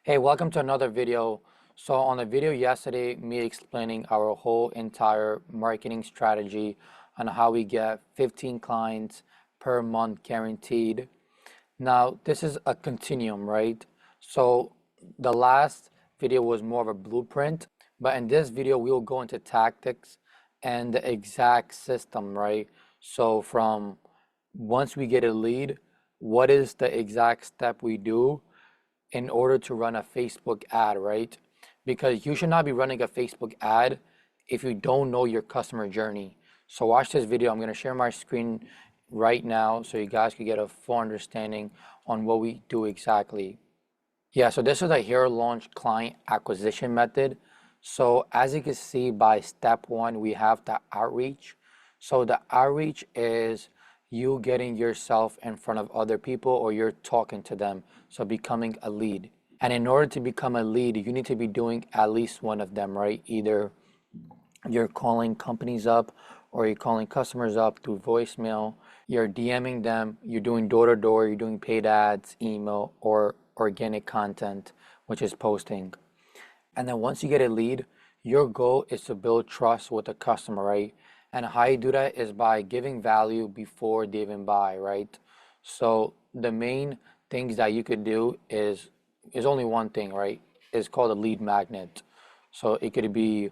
Hey, welcome to another video. So on the video yesterday, me explaining our whole entire marketing strategy on how we get 15 clients per month guaranteed. Now, this is a continuum, right? So the last video was more of a blueprint, but in this video, we will go into tactics and the exact system, right? So from once we get a lead, what is the exact step we do in order to run a Facebook ad, right? Because you should not be running a Facebook ad if you don't know your customer journey. So watch this video. I'm going to share my screen right now so you guys can get a full understanding on what we do exactly. Yeah, so this is a hair launch client acquisition method. So as you can see by step one, we have the outreach. So the outreach is you getting yourself in front of other people or you're talking to them. So becoming a lead. And in order to become a lead, you need to be doing at least one of them, right? Either you're calling companies up or you're calling customers up through voicemail, you're DMing them, you're doing door to door, you're doing paid ads, email, or organic content, which is posting. And then once you get a lead, your goal is to build trust with the customer, right? And how you do that is by giving value before they even buy, right? So the main things that you could do is only one thing, right? It's called a lead magnet. So it could be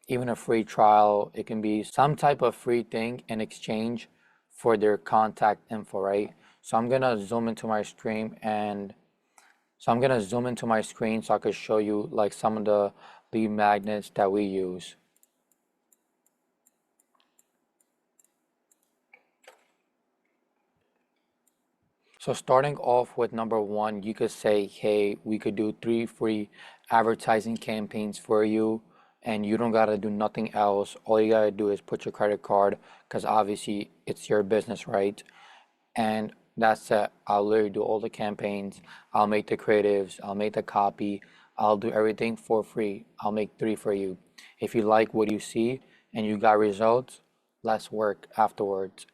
even a free trial. It can be some type of free thing in exchange for their contact info, right? So I'm gonna zoom into my screen so I could show you like some of the lead magnets that we use. So starting off with number one, you could say, hey, we could do 3 free advertising campaigns for you, and you don't gotta do nothing else. All you gotta do is put your credit card, because obviously it's your business, right? And that's it. I'll literally do all the campaigns. I'll make the creatives. I'll make the copy. I'll do everything for free. I'll make 3 for you. If you like what you see and you got results, let's work afterwards.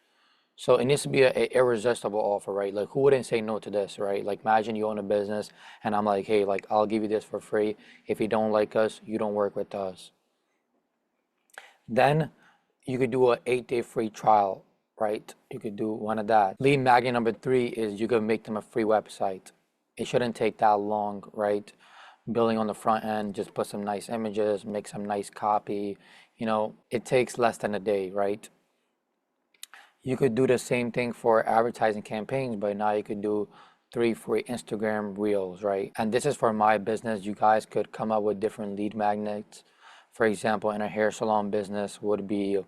So it needs to be a irresistible offer, right? Like who wouldn't say no to this, right? Like imagine you own a business and I'm like, hey, like I'll give you this for free. If you don't like us, you don't work with us. Then you could do a 8-day free trial, right? You could do one of that. Lead magnet number 3 is you could make them a free website. It shouldn't take that long, right? Building on the front end, just put some nice images, make some nice copy. It takes less than a day, right? You could do the same thing for advertising campaigns, but now you could do 3 free Instagram reels, right? And this is for my business. You guys could come up with different lead magnets. For example, in a hair salon business would be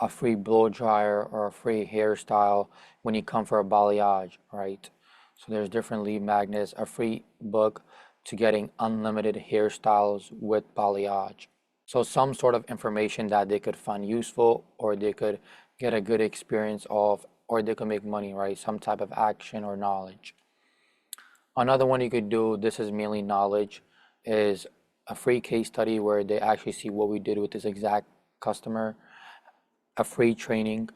a free blow dryer or a free hairstyle when you come for a balayage, right? So there's different lead magnets, a free book to getting unlimited hairstyles with balayage. So some sort of information that they could find useful or they could get a good experience of or they could make money, right? Some type of action or knowledge. Another one you could do, this is mainly knowledge, is a free case study where they actually see what we did with this exact customer, a free training,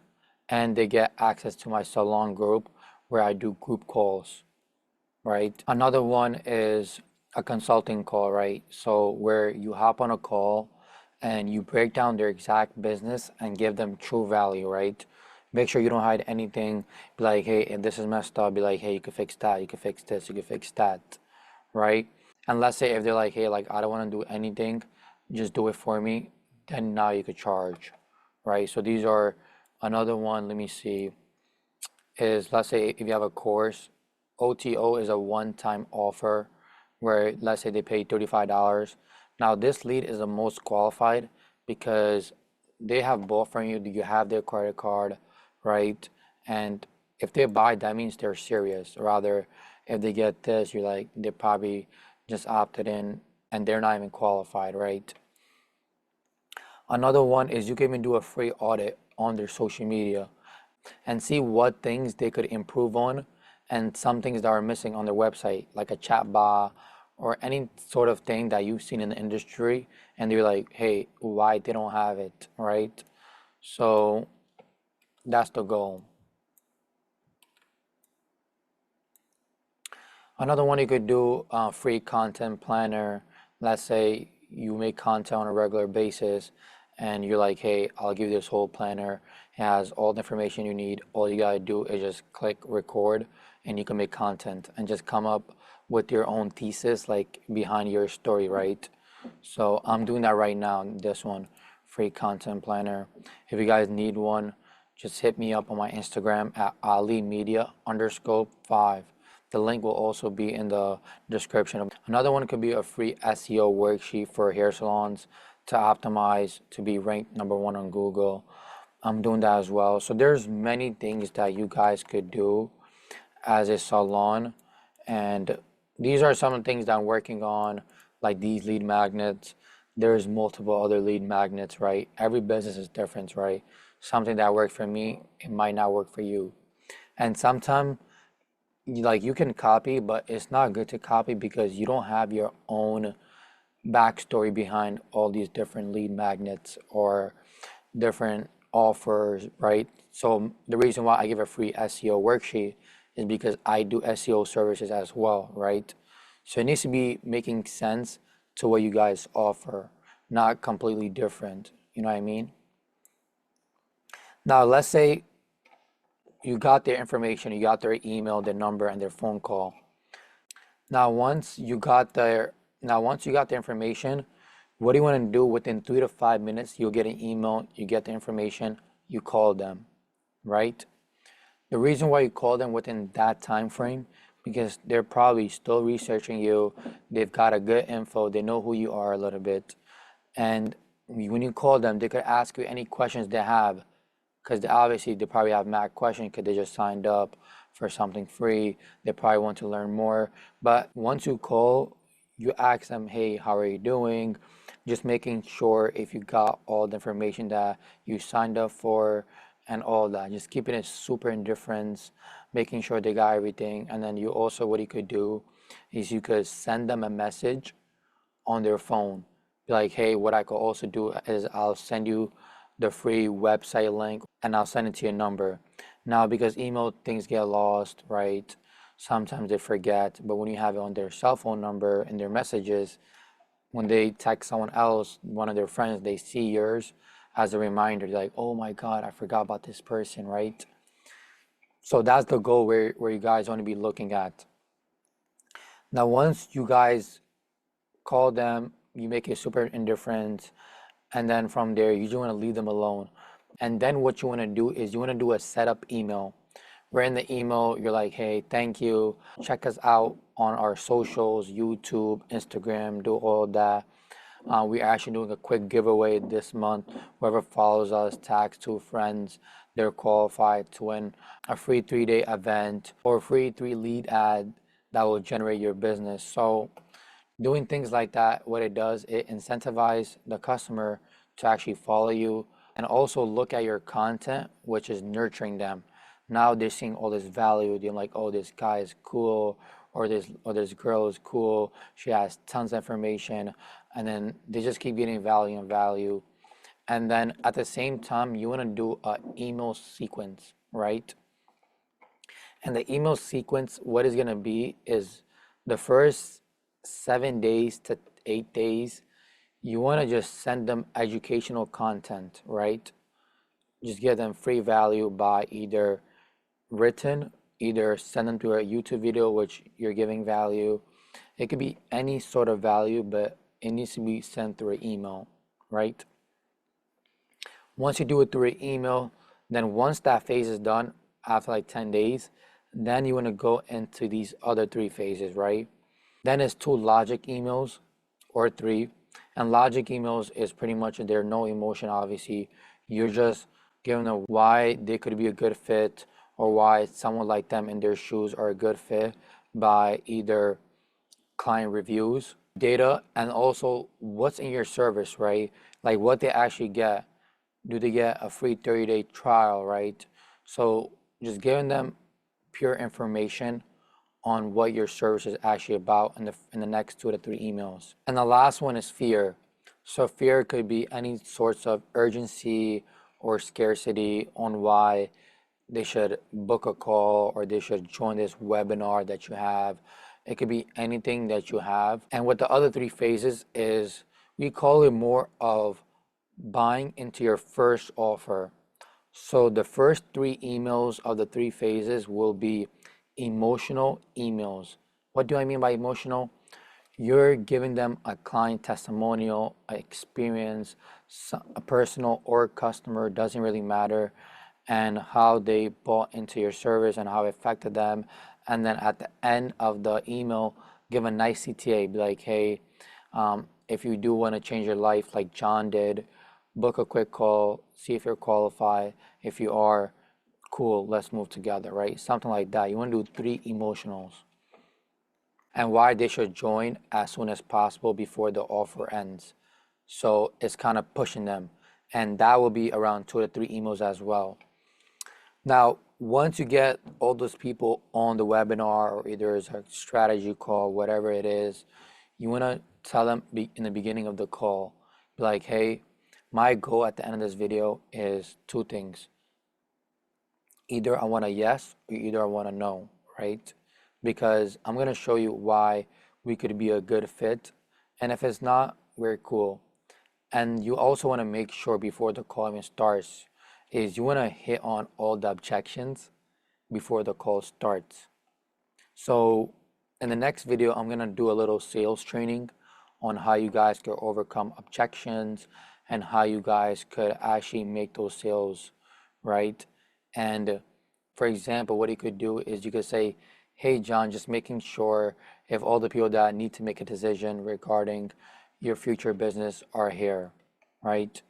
and they get access to my salon group where I do group calls, right? Another one is a consulting call, right? So where you hop on a call and you break down their exact business and give them true value, right? Make sure you don't hide anything. Be like, hey, if this is messed up, be like, hey, you can fix that, you can fix this, you can fix that, right? And let's say if they're like, hey, like I don't want to do anything, just do it for me, then now you could charge, right? So these are another one, let me see, is let's say if you have a course, OTO is a one-time offer where let's say they pay $35. Now this lead is the most qualified because they have bought from you, you have their credit card, right? And if they buy, that means they're serious. Rather, if they get this, you're like, they probably just opted in and they're not even qualified, right? Another one is you can even do a free audit on their social media and see what things they could improve on and some things that are missing on their website, like a chat bar or any sort of thing that you've seen in the industry and they're like, hey, why they don't have it, right? So that's the goal. Another one you could do, free content planner. Let's say you make content on a regular basis and you're like, hey, I'll give you this whole planner. It has all the information you need. All you gotta do is just click record and you can make content and just come up with your own thesis like behind your story, right? So I'm doing that right now, this one, free content planner. If you guys need one, just hit me up on my Instagram at alimedia_5. The link will also be in the description. Another one could be a free SEO worksheet for hair salons to optimize to be ranked #1 on Google. I'm doing that as well. So there's many things that you guys could do as a salon, and these are some of the things that I'm working on, like these lead magnets. There's multiple other lead magnets, right? Every business is different, right? Something that worked for me, it might not work for you. And sometimes like you can copy, but it's not good to copy because you don't have your own backstory behind all these different lead magnets or different offers, right? So the reason why I give a free SEO worksheet is because I do SEO services as well, right? So it needs to be making sense to what you guys offer, not completely different. You know what I mean? Now, let's say you got their information, you got their email, their number, and their phone call. Now, once you got the information, what do you want to do within 3 to 5 minutes? You'll get an email, you get the information, you call them, right? The reason why you call them within that time frame, because they're probably still researching you, they've got a good info, they know who you are a little bit, and when you call them, they could ask you any questions they have, because they probably have mad questions because they just signed up for something free. They probably want to learn more. But once you call, you ask them, hey, how are you doing? Just making sure if you got all the information that you signed up for and all that. Just keeping it super indifference, making sure they got everything. And then you also, what you could do is you could send them a message on their phone. Be like, hey, what I could also do is I'll send you the free website link and I'll send it to your number. Now, because email things get lost, right? Sometimes they forget, but when you have it on their cell phone number and their messages, when they text someone else, one of their friends, they see yours as a reminder. They're like, oh my God, I forgot about this person, right? So that's the goal where you guys want to be looking at. Now, once you guys call them, you make it super indifferent, and then from there, you just want to leave them alone. And then what you want to do is you want to do a setup email. Where in the email, you're like, hey, thank you. Check us out on our socials, YouTube, Instagram, do all that. We're actually doing a quick giveaway this month. Whoever follows us, tags 2 friends, they're qualified to win a free 3-day event or a free 3 lead ad that will generate your business. So doing things like that, what it does, it incentivizes the customer to actually follow you and also look at your content, which is nurturing them. Now they're seeing all this value. They're like, oh, this guy is cool, or this girl is cool. She has tons of information, and then they just keep getting value and value. And then at the same time, you want to do an email sequence, right? And the email sequence, what is going to be is the first 7 days to 8 days, you want to just send them educational content, right? Just give them free value by either written, either send them to a YouTube video, which you're giving value. It could be any sort of value, but it needs to be sent through an email, right? Once you do it through an email, then once that phase is done, after like 10 days, then you want to go into these other 3 phases, right? Then it's 2 logic emails or 3. And logic emails is pretty much there's no emotion, obviously. You're just giving them why they could be a good fit or why someone like them in their shoes are a good fit by either client reviews, data, and also what's in your service, right? Like what they actually get. Do they get a free 30-day trial, right? So just giving them pure information on what your service is actually about in the next 2 to 3 emails. And the last one is fear. So fear could be any sorts of urgency or scarcity on why they should book a call or they should join this webinar that you have. It could be anything that you have. And what the other three phases is, we call it more of buying into your first offer. So the first three emails of the three phases will be emotional emails. What do I mean by emotional? You're giving them a client testimonial, experience, a personal or customer, doesn't really matter, and how they bought into your service and how it affected them. And then at the end of the email, give a nice CTA, be like, hey, if you do want to change your life like John did, book a quick call, see if you're qualified. If you are, cool, let's move together, right? Something like that. You want to do three emotionals. And why they should join as soon as possible before the offer ends. So it's kind of pushing them. And that will be around 2 to 3 emails as well. Now, once you get all those people on the webinar, or either it's a strategy call, whatever it is, you want to tell them in the beginning of the call, be like, hey, my goal at the end of this video is 2 things. Either I want a yes or either I want a no, right? Because I'm going to show you why we could be a good fit. And if it's not, we're cool. And you also want to make sure before the call even starts is you want to hit on all the objections before the call starts. So in the next video, I'm going to do a little sales training on how you guys can overcome objections and how you guys could actually make those sales, right? And for example, what you could do is you could say, hey, John, just making sure if all the people that need to make a decision regarding your future business are here, right?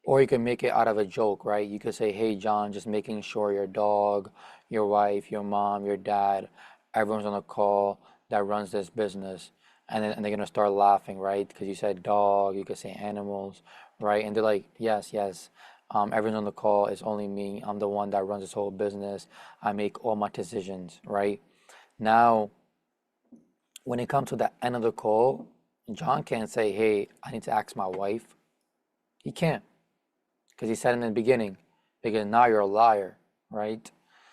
Or you can make it out of a joke, right? You could say, hey, John, just making sure your dog, your wife, your mom, your dad, everyone's on the call that runs this business. And then they're going to start laughing, right? Because you said dog, you could say animals, right? And they're like, yes, yes. Everyone's on the call. It's only me. I'm the one that runs this whole business. I make all my decisions, right? Now, when it comes to the end of the call, John can't say, hey, I need to ask my wife. He can't. Because he said in the beginning, because now you're a liar, right?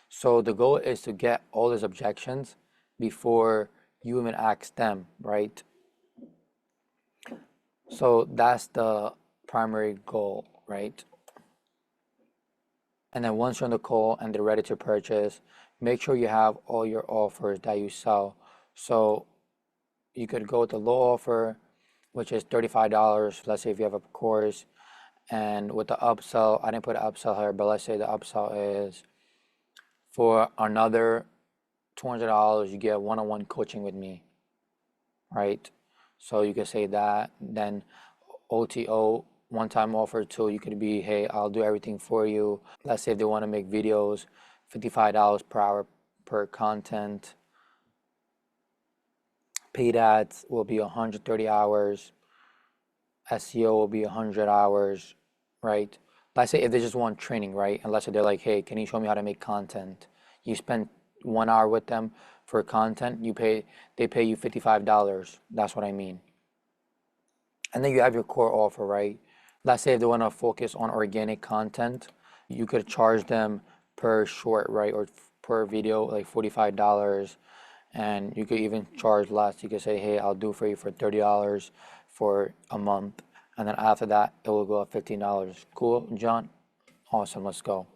So the goal is to get all these objections before you even ask them, right? So that's the primary goal, right? And then once you're on the call and they're ready to purchase, make sure you have all your offers that you sell. So you could go with the low offer, which is $35. Let's say if you have a course. And with the upsell, I didn't put an upsell here, but let's say the upsell is for another $200, you get one-on-one coaching with me, right? So you could say that. Then OTO, one-time offer too, you could be, hey, I'll do everything for you. Let's say if they want to make videos, $55 per hour per content. Paid ads will be 130 hours. SEO will be 100 hours, right? Let's say if they just want training, right? And let's say they're like, hey, can you show me how to make content? You spend 1 hour with them for content, they pay you $55. That's what I mean. And then you have your core offer, right? Let's say if they want to focus on organic content, you could charge them per short, right? Or per video, like $45. And you could even charge less. You could say, hey, I'll do for you for $30 for a month. And then after that, it will go up $15. Cool, John? Awesome, let's go.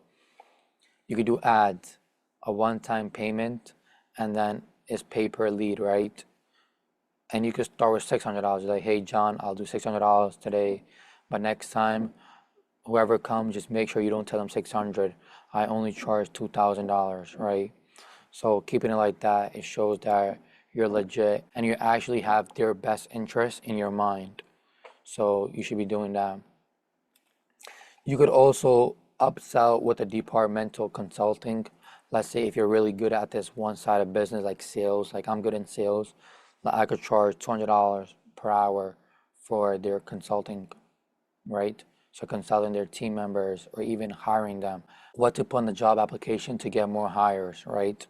You could do ads, a one-time payment, and then it's pay per lead, right? And you could start with $600. Like, hey, John, I'll do $600 today, but next time, whoever comes, just make sure you don't tell them $600. I only charge $2,000, right? So keeping it like that, it shows that you're legit and you actually have their best interest in your mind. So you should be doing that. You could also upsell with a departmental consulting. Let's say if you're really good at this one side of business, like sales, like I'm good in sales, I could charge $200 per hour for their consulting, right? So consulting their team members or even hiring them. What to put in the job application to get more hires, right?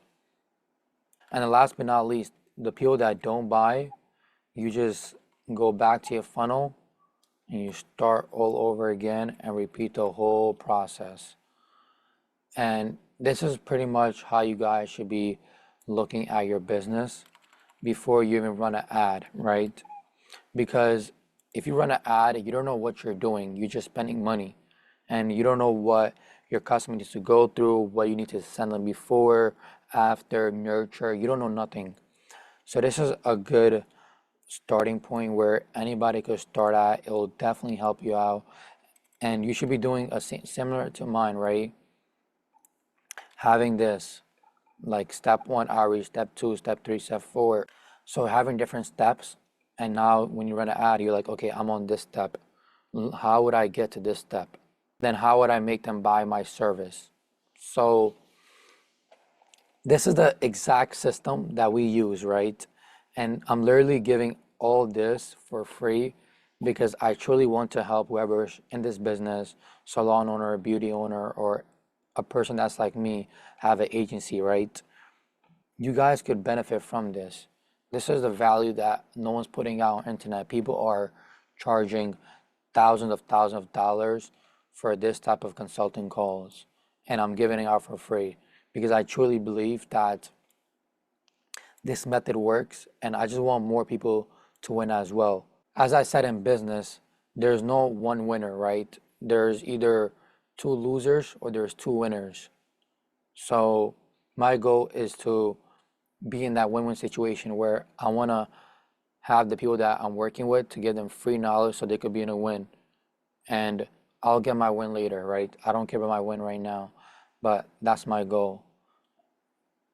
And then last but not least, the people that don't buy, you just go back to your funnel and you start all over again and repeat the whole process. And this is pretty much how you guys should be looking at your business. before you even run an ad, right? Because if you run an ad, you don't know what you're doing. You're just spending money, and you don't know what your customer needs to go through, what you need to send them before, after, nurture. You don't know nothing. So this is a good starting point where anybody could start at. It will definitely help you out, and you should be doing a similar to mine, right? Having this like step one outreach, step two, step three, step four. So having different steps, and now when you run an ad, you're like, okay, I'm on this step. How would I get to this step? Then how would I make them buy my service? So this is the exact system that we use, right? And I'm literally giving all this for free because I truly want to help whoever's in this business, salon owner, beauty owner, or a person that's like me, have an agency, right? You guys could benefit from this. This is the value that no one's putting out on internet. People are charging thousands of dollars for this type of consulting calls, and I'm giving it out for free because I truly believe that this method works, and I just want more people to win as well. As I said in business, there's no one winner, right? There's either two losers or there's two winners. So my goal is to be in that win-win situation where I want to have the people that I'm working with to give them free knowledge so they could be in a win. And I'll get my win later, right? I don't care about my win right now, but that's my goal.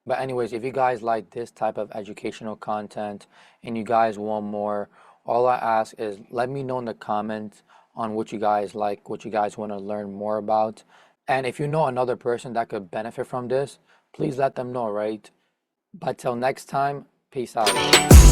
But anyways, if you guys like this type of educational content and you guys want more, all I ask is let me know in the comments on what you guys like, what you guys want to learn more about. And if you know another person that could benefit from this, please let them know, right? But till next time, peace out.